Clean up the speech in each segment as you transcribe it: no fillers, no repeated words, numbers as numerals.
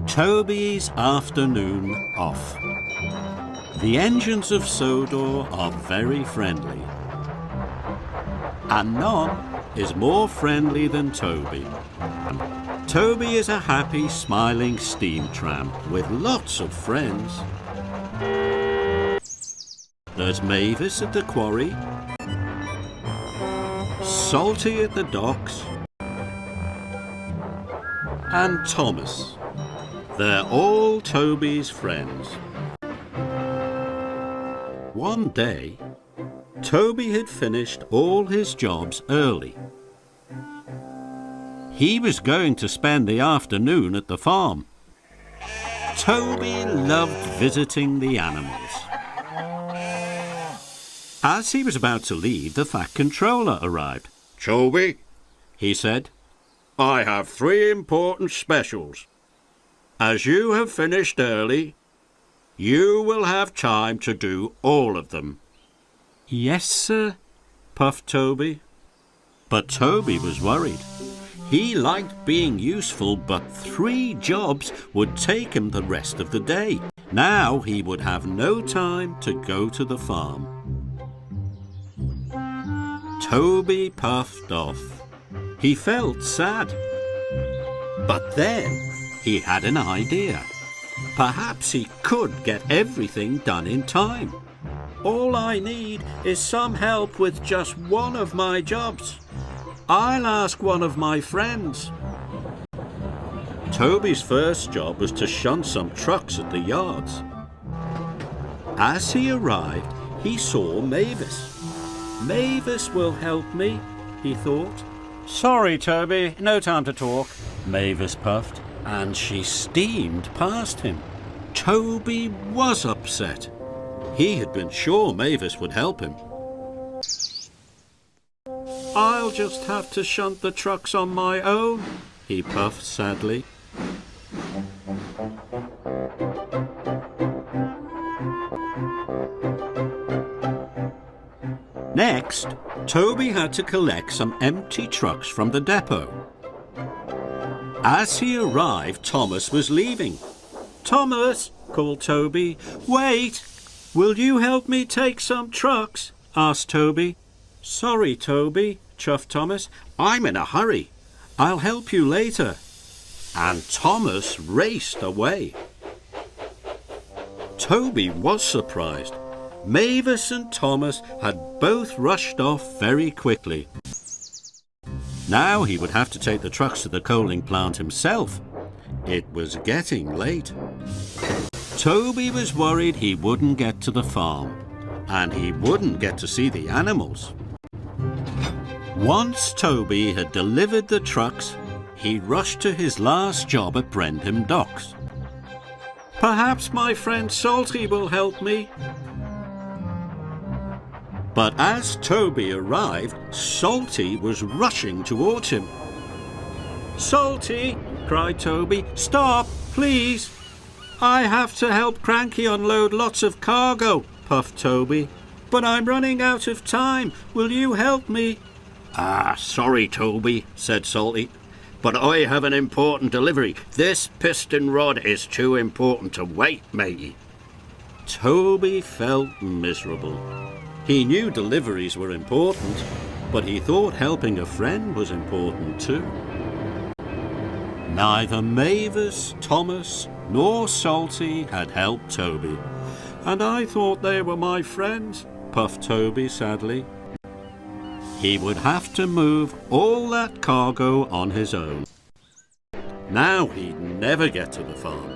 Tobys Afternoon Off. The engines of Sodor are very friendly, and none is more friendly than Toby. Toby is a happy, smiling steam tramp with lots of friends. There's Mavis at the quarry, Salty at the docks, and Thomas. They're all Toby's friends. One day, Toby had finished all his jobs early. He was going to spend the afternoon at the farm. Toby loved visiting the animals. As he was about to leave, the Fat Controller arrived. "Toby," he said, "I have 3 important specials. As you have finished early, you will have time to do all of them." "Yes, sir," puffed Toby. But Toby was worried. He liked being useful, but 3 jobs would take him the rest of the day. Now he would have no time to go to the farm. Toby puffed off. He felt sad. But then he had an idea. Perhaps he could get everything done in time. "All I need is some help with just one of my jobs. I'll ask one of my friends." Toby's first job was to shunt some trucks at the yards. As he arrived, he saw Mavis. "Mavis will help me," he thought. "Sorry, Toby, no time to talk," Mavis puffed, and she steamed past him. Toby was upset. He had been sure Mavis would help him. "I'll just have to shunt the trucks on my own," he puffed sadly. Next, Toby had to collect some empty trucks from the depot. As he arrived, Thomas was leaving. "Thomas," called Toby, "wait! Will you help me take some trucks?" asked Toby. "Sorry, Toby," chuffed Thomas. "I'm in a hurry. I'll help you later." And Thomas raced away. Toby was surprised. Mavis and Thomas had both rushed off very quickly. Now he would have to take the trucks to the coaling plant himself. It was getting late. Toby was worried he wouldn't get to the farm, and he wouldn't get to see the animals. Once Toby had delivered the trucks, he rushed to his last job at Brendham Docks. "Perhaps my friend Salty will help me." But as Toby arrived, Salty was rushing towards him. "Salty," cried Toby, "stop, please. I have to help Cranky unload lots of cargo," puffed Toby. "But I'm running out of time. Will you help me?" Sorry, Toby," said Salty, "but I have an important delivery. This piston rod is too important to wait, matey." Toby felt miserable. He knew deliveries were important, but he thought helping a friend was important too. Neither Mavis, Thomas, nor Salty had helped Toby. "And I thought they were my friends," puffed Toby sadly. He would have to move all that cargo on his own. Now he'd never get to the farm.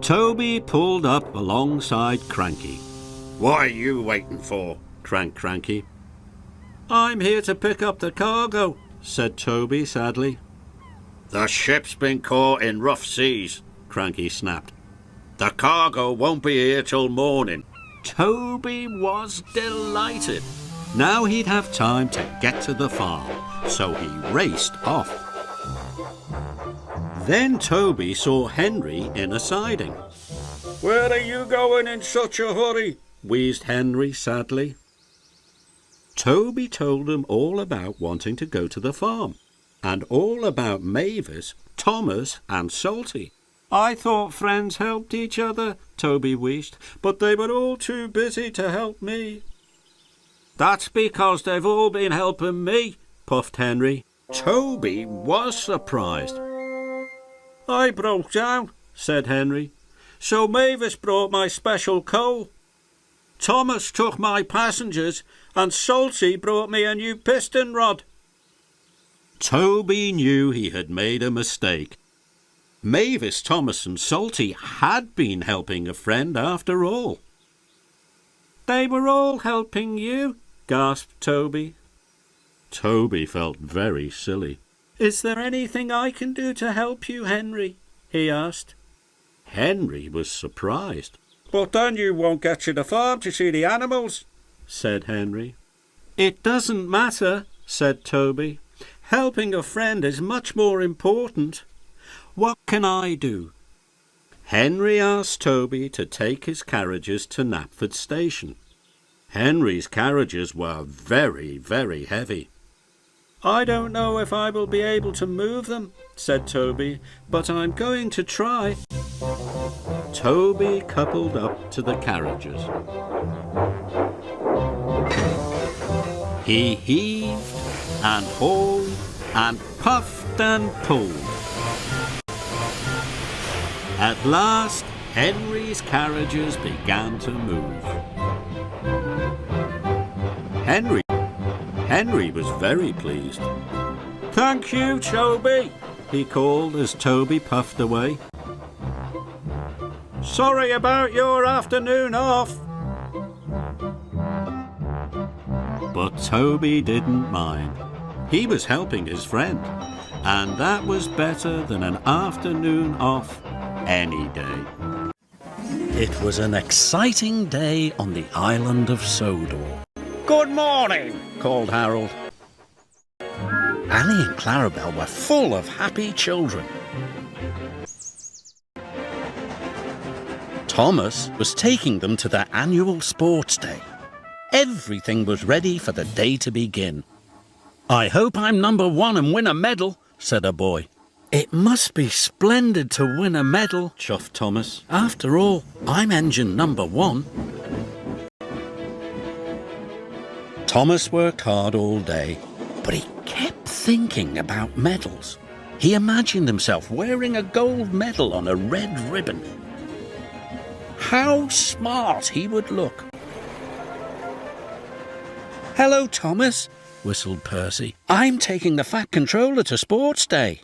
Toby pulled up alongside Cranky. "What are you waiting for?" cranked Cranky. "I'm here to pick up the cargo," said Toby sadly. "The ship's been caught in rough seas," Cranky snapped. "The cargo won't be here till morning." Toby was delighted. Now he'd have time to get to the farm, so he raced off. Then Toby saw Henry in a siding. "Where are you going in such a hurry?" wheezed Henry sadly. Toby told him all about wanting to go to the farm. and all about Mavis, Thomas and Salty. "I thought friends helped each other," Toby wheezed, "but they were all too busy to help me." "That's because they've all been helping me," puffed Henry. Toby was surprised. "I broke down," said Henry, "so Mavis brought my special coal. Thomas took my passengers, and Salty brought me a new piston rod." Toby knew he had made a mistake. Mavis, Thomas and Salty had been helping a friend after all. "They were all helping you," gasped Toby. Toby felt very silly. "Is there anything I can do to help you, Henry?" he asked. Henry was surprised. "But then you won't get to the farm to see the animals," said Henry. "It doesn't matter," said Toby. "Helping a friend is much more important. What can I do?" Henry asked Toby to take his carriages to Knapford Station. Henry's carriages were very, very heavy. "I don't know if I will be able to move them," said Toby, "but I'm going to try." Toby coupled up to the carriages. He heaved and hauled and puffed and pulled. At last, Henry's carriages began to move. Henry was very pleased. "Thank you, Toby," he called as Toby puffed away. "Sorry about your afternoon off." But Toby didn't mind. He was helping his friend, and that was better than an afternoon off any day. It was an exciting day on the island of Sodor. "Good morning," called Harold. Annie and Clarabelle were full of happy children. Thomas was taking them to their annual sports day. Everything was ready for the day to begin. "I hope I'm number one and win a medal," said a boy. "It must be splendid to win a medal," chuffed Thomas. "After all, I'm engine number one." Thomas worked hard all day, but he kept thinking about medals. He imagined himself wearing a gold medal on a red ribbon. How smart he would look. "Hello, Thomas," whistled Percy. "I'm taking the Fat Controller to Sports Day."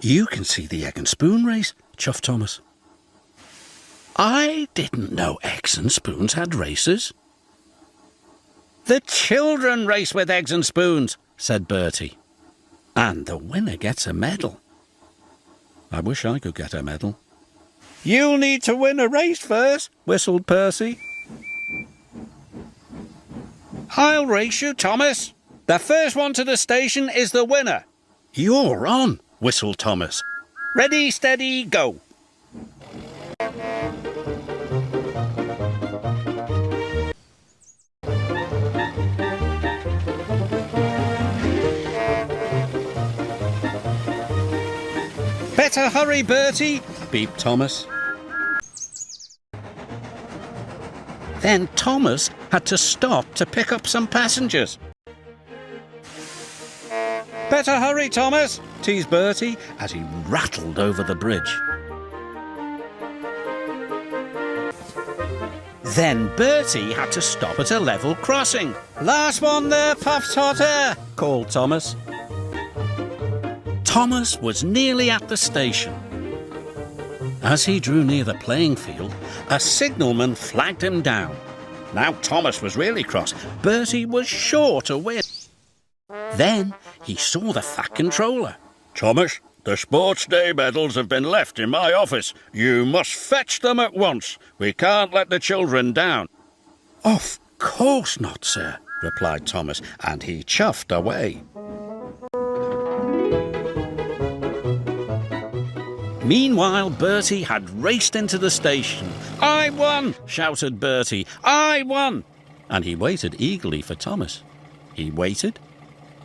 "You can see the egg and spoon race," chuffed Thomas. "I didn't know eggs and spoons had races." "The children race with eggs and spoons," said Bertie. "And the winner gets a medal." "I wish I could get a medal." "You'll need to win a race first," whistled Percy. "I'll race you, Thomas. The first one to the station is the winner." "You're on," whistled Thomas. "Ready, steady, go." "Better hurry, Bertie," beeped Thomas. Then Thomas had to stop to pick up some passengers. "Better hurry, Thomas," teased Bertie as he rattled over the bridge. Then Bertie had to stop at a level crossing. "Last one there, Puff-Totter," called Thomas. Thomas was nearly at the station. As he drew near the playing field, a signalman flagged him down. Now Thomas was really cross. Bertie was sure to win. Then he saw the Fat Controller. "Thomas, the Sports Day medals have been left in my office. You must fetch them at once. We can't let the children down." "Of course not, sir," replied Thomas, and he chuffed away. Meanwhile, Bertie had raced into the station. "I won!" shouted Bertie. "I won!" And he waited eagerly for Thomas. He waited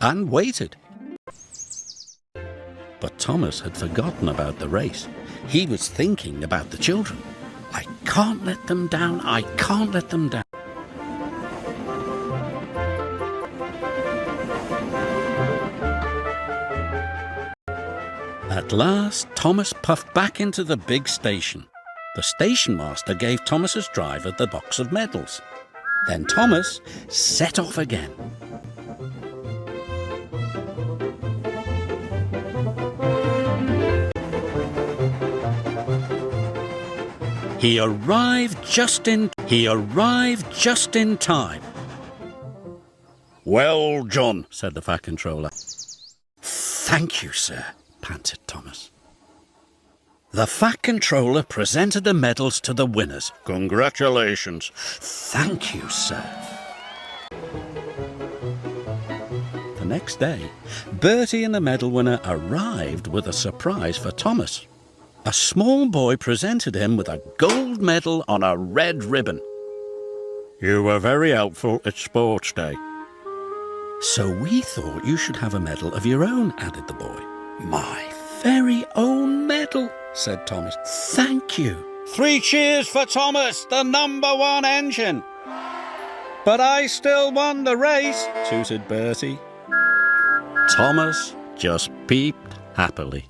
and waited. But Thomas had forgotten about the race. He was thinking about the children. I can't let them down. I can't let them down. At last, Thomas puffed back into the big station. The station master gave Thomas's driver the box of medals. Then Thomas set off again. He arrived just in time. "Well done," said the Fat Controller. "Thank you, sir," panted Thomas. The Fat Controller presented the medals to the winners. Congratulations. "Thank you, sir." The next day, Bertie and the medal winner arrived with a surprise for Thomas. A small boy presented him with a gold medal on a red ribbon. You were very helpful at Sports Day. "So we thought you should have a medal of your own," added the boy. "My very own medal," said Thomas. "Thank you." "3 cheers for Thomas, the #1 engine." "But I still won the race," tooted Bertie. Thomas just peeped happily.